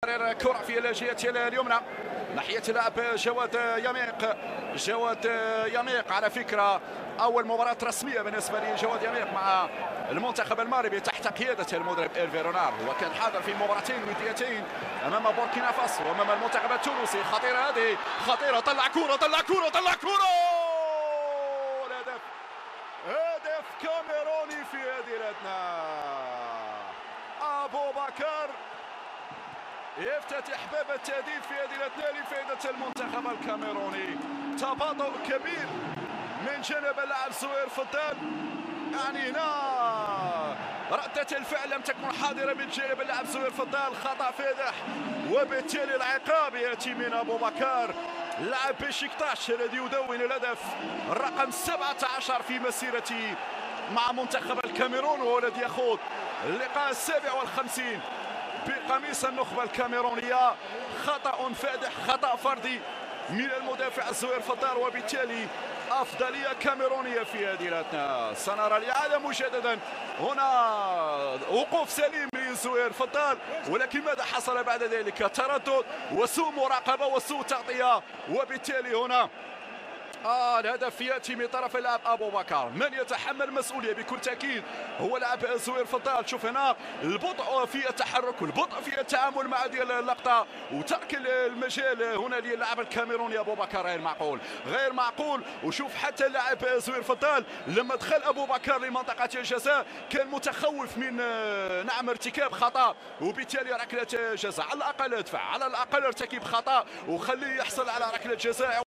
كرة في الجهة اليمنى ناحية لاعب جواد يميق. جواد يميق على فكرة أول مباراة رسمية بالنسبة لجواد يميق مع المنتخب المغربي تحت قيادة المدرب إيرفي رونار. هو كان حاضر في مباراتين وديتين أمام بوركينا فاسو وأمام المنتخب التونسي. خطيرة هذه، خطيرة. طلع كرة الهدف، هدف كاميروني في هديرتنا. أبو بكر يفتتح باب التهديف في هديرتنا لفائدة المنتخب الكاميروني. تباطؤ كبير من جانب اللاعب زهير فضال، يعني هنا ردة الفعل لم تكن حاضرة من جانب اللاعب زهير فضال. خطأ فادح وبالتالي العقاب يأتي من أبو بكر لاعب بشكتاش الذي يدون الهدف الرقم 17 في مسيرته مع منتخب الكاميرون، وهو الذي يخوض اللقاء 57 بقميص النخبة الكاميرونية. خطأ فادح، خطأ فردي من المدافع زهير فضال، وبالتالي أفضلية كاميرونية في هديرتنا. سنرى الإعادة مجددا. هنا وقوف سليم لزهير فضال، ولكن ماذا حصل بعد ذلك؟ تردد وسوء مراقبة وسوء تغطية، وبالتالي هنا الهدف ياتي من طرف اللاعب ابو بكر. من يتحمل المسؤوليه بكل تاكيد هو لاعب زهير فضال. شوف هنا البطء في التحرك والبطء في التعامل مع ديال اللقطه وترك المجال هنا للاعب الكاميروني ابو بكر غير معقول. وشوف حتى اللاعب زهير فضال لما دخل ابو بكر لمنطقه الجزاء كان متخوف من ارتكاب خطا، وبالتالي ركله جزاء. على الاقل ادفع، على الاقل ارتكب خطا وخليه يحصل على ركله جزاء.